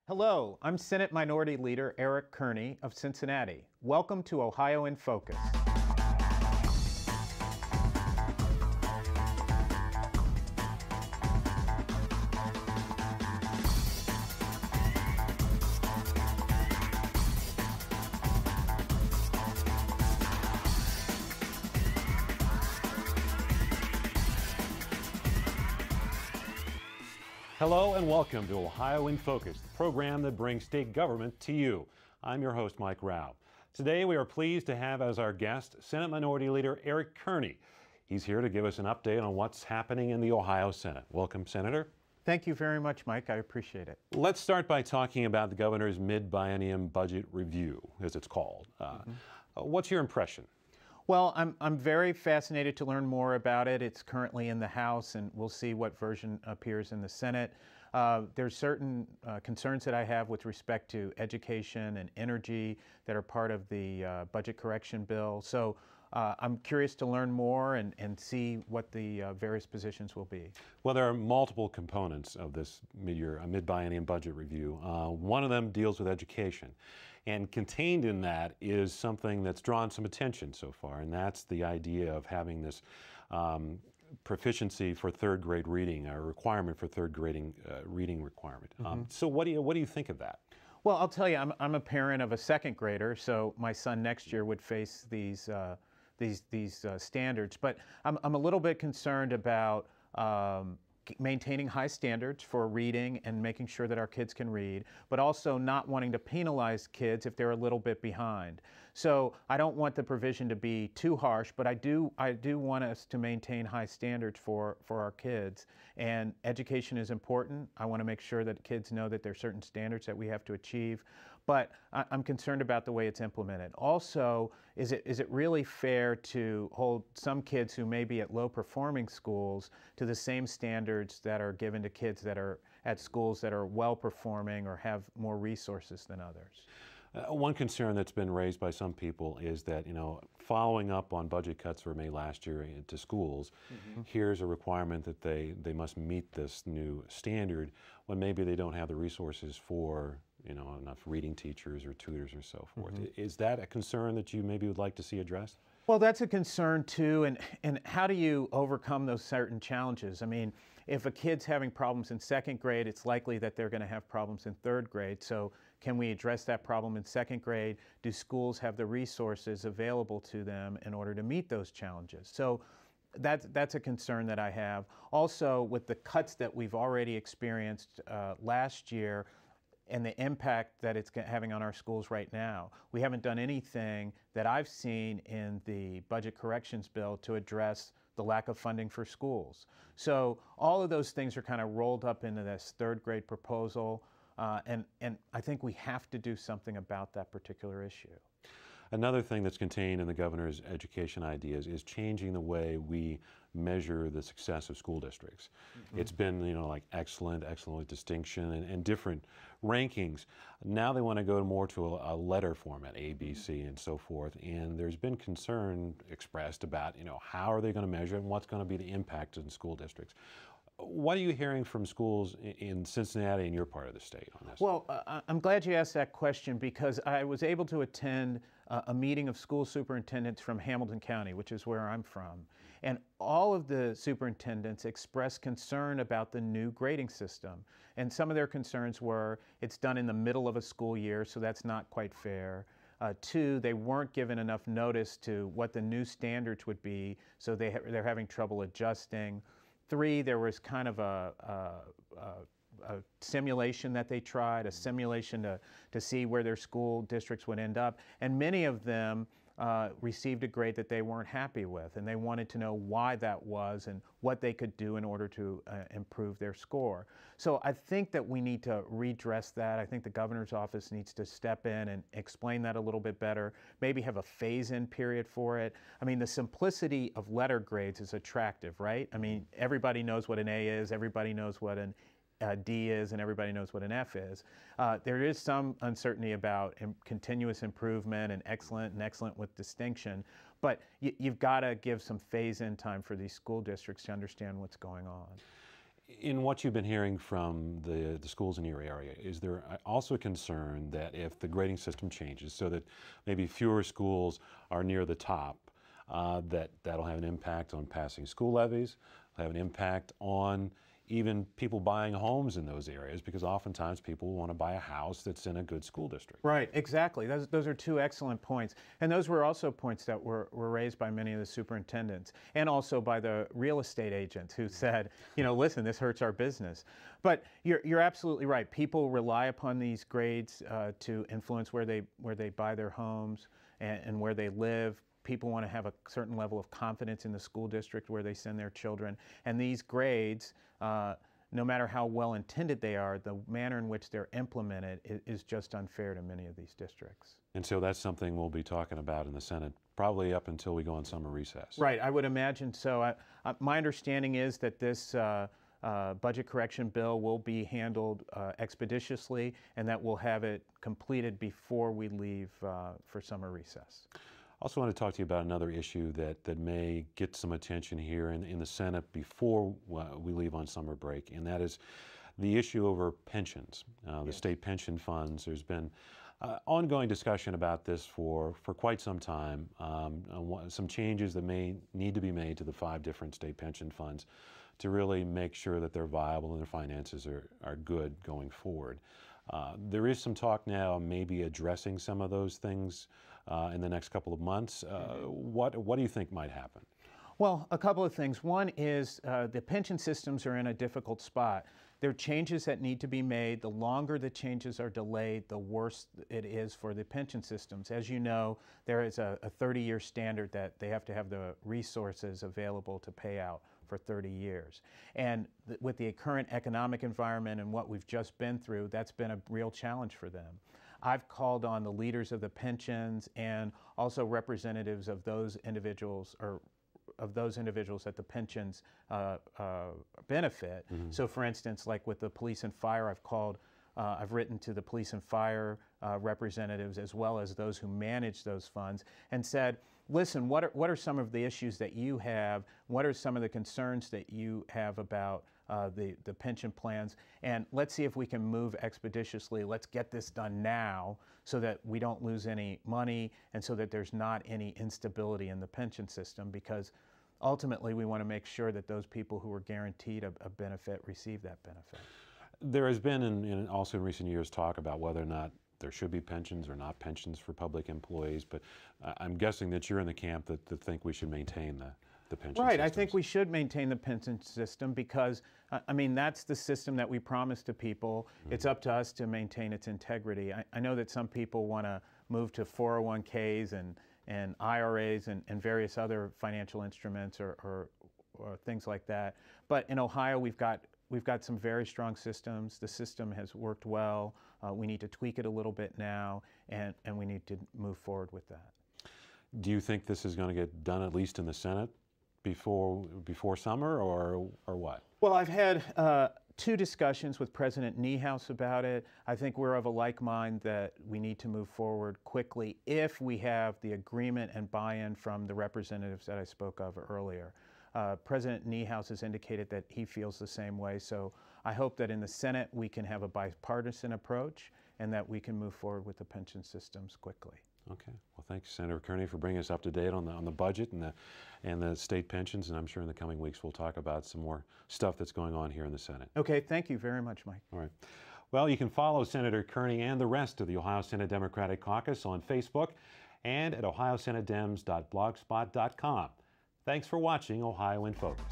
Hello, I'm Senate Minority Leader Eric Kearney of Cincinnati. Welcome to Ohio in Focus. Hello and welcome to Ohio in Focus, the program that brings state government to you. I'm your host, Mike Rowe. Today we are pleased to have as our guest Senate Minority Leader Eric Kearney. He's here to give us an update on what's happening in the Ohio Senate. Welcome, Senator. Thank you very much, Mike. I appreciate it. Let's start by talking about the governor's mid-biennium budget review, as it's called. What's your impression? Well, I'm very fascinated to learn more about it. It's currently in the House, and we'll see what version appears in the Senate. There's certain concerns that I have with respect to education and energy that are part of the budget correction bill. So I'm curious to learn more and see what the various positions will be. Well, there are multiple components of this mid-biennium budget review. One of them deals with education. And contained in that is something that's drawn some attention so far, and that's the idea of having this proficiency for third grade reading, a requirement for third grading reading requirement. So what do you think of that? Well, I'll tell you, I'm a parent of a second grader, so my son next year would face these standards. But I'm a little bit concerned about maintaining high standards for reading and making sure that our kids can read, but also not wanting to penalize kids if they're a little bit behind. So I don't want the provision to be too harsh, but I do want us to maintain high standards for our kids. And education is important. I want to make sure that kids know that there are certain standards that we have to achieve, but I'm concerned about the way it's implemented. Also, is it really fair to hold some kids who may be at low performing schools to the same standards that are given to kids that are at schools that are well performing or have more resources than others? One concern that's been raised by some people is that, following up on budget cuts were made last year to schools, here's a requirement that they must meet this new standard when maybe they don't have the resources for, enough reading teachers or tutors or so forth. Is that a concern that you maybe would like to see addressed? Well, that's a concern too, and how do you overcome those certain challenges? I mean, if a kid's having problems in second grade, it's likely that they're going to have problems in third grade. So can we address that problem in second grade? Do schools have the resources available to them in order to meet those challenges? So that's a concern that I have. Also, with the cuts that we've already experienced last year, and the impact that it's having on our schools right now. We haven't done anything that I've seen in the budget corrections bill to address the lack of funding for schools. So all of those things are kind of rolled up into this third grade proposal, and I think we have to do something about that particular issue. Another thing that's contained in the governor's education ideas is changing the way we measure the success of school districts. It's been, like excellent with distinction and different rankings. Now they want to go more to a letter format, A, B, C, and so forth. And there's been concern expressed about, how are they going to measure it and what's going to be the impact in school districts. What are you hearing from schools in Cincinnati and your part of the state on this? Well, I'm glad you asked that question because I was able to attend a meeting of school superintendents from Hamilton County, which is where I'm from. And all of the superintendents expressed concern about the new grading system. And some of their concerns were it's done in the middle of a school year, so that's not quite fair. Two, they weren't given enough notice to what the new standards would be, so they're having trouble adjusting. Three, there was kind of a simulation that they tried, a simulation to see where their school districts would end up. And many of them received a grade that they weren't happy with, and they wanted to know why that was and what they could do in order to improve their score. So I think that we need to redress that. I think the governor's office needs to step in and explain that a little bit better, maybe have a phase-in period for it. I mean, the simplicity of letter grades is attractive, right? I mean, everybody knows what an A is, everybody knows what an D is, and everybody knows what an F is. There is some uncertainty about continuous improvement and excellent with distinction, but you've got to give some phase-in time for these school districts to understand what's going on. In what you've been hearing from the schools in your area, is there also a concern that if the grading system changes so that maybe fewer schools are near the top, that'll have an impact on passing school levies, have an impact on even people buying homes in those areas, because oftentimes people want to buy a house that's in a good school district? Right, exactly. Those are two excellent points. And those were also points that were raised by many of the superintendents and also by the real estate agents who said, you know, listen, this hurts our business. But you're absolutely right. People rely upon these grades to influence where they buy their homes and where they live. People want to have a certain level of confidence in the school district where they send their children. And these grades, no matter how well intended they are, the manner in which they're implemented is just unfair to many of these districts. And so that's something we'll be talking about in the Senate probably up until we go on summer recess. Right, I would imagine so. My understanding is that this budget correction bill will be handled expeditiously, and that we'll have it completed before we leave for summer recess. I also want to talk to you about another issue that may get some attention here in the Senate before we leave on summer break, and that is the issue over pensions, the state pension funds. There's been ongoing discussion about this for quite some time, some changes that may need to be made to the 5 different state pension funds to really make sure that they're viable and their finances are good going forward. There is some talk now maybe addressing some of those things in the next couple of months. What do you think might happen? Well, a couple of things. One is the pension systems are in a difficult spot. There are changes that need to be made. The longer the changes are delayed, the worse it is for the pension systems. As you know, there is a 30-year standard that they have to have the resources available to pay out for 30 years. And with the current economic environment and what we've just been through, that's been a real challenge for them. I've called on the leaders of the pensions and also representatives of those individuals that the pensions benefit. Mm-hmm. So for instance, like with the police and fire, I've written to the police and fire representatives as well as those who manage those funds and said, listen, what are some of the issues that you have? What are some of the concerns that you have about the pension plans? And let's see if we can move expeditiously. Let's get this done now so that we don't lose any money and so that there's not any instability in the pension system, because ultimately we want to make sure that those people who are guaranteed a benefit receive that benefit. There has been also in recent years talk about whether or not there should be pensions or not pensions for public employees, but I'm guessing that you're in the camp that think we should maintain the pension Right, systems. I think we should maintain the pension system because, I mean, that's the system that we promise to people. Mm-hmm. It's up to us to maintain its integrity. I know that some people want to move to 401ks and IRAs and various other financial instruments or things like that. But in Ohio, we've got some very strong systems. The system has worked well. We need to tweak it a little bit now, and we need to move forward with that. Do you think this is going to get done at least in the Senate before summer, or what? Well, I've had 2 discussions with President Niehaus about it. I think we're of a like mind that we need to move forward quickly if we have the agreement and buy-in from the representatives that I spoke of earlier. President Niehaus has indicated that he feels the same way, so I hope that in the Senate we can have a bipartisan approach and that we can move forward with the pension systems quickly. Okay. Well, thanks, Senator Kearney, for bringing us up to date on the budget and the state pensions, and I'm sure in the coming weeks we'll talk about some more stuff that's going on here in the Senate. Okay. Thank you very much, Mike. All right. Well, you can follow Senator Kearney and the rest of the Ohio Senate Democratic Caucus on Facebook and at ohiosenatedems.blogspot.com. Thanks for watching Ohio in Focus.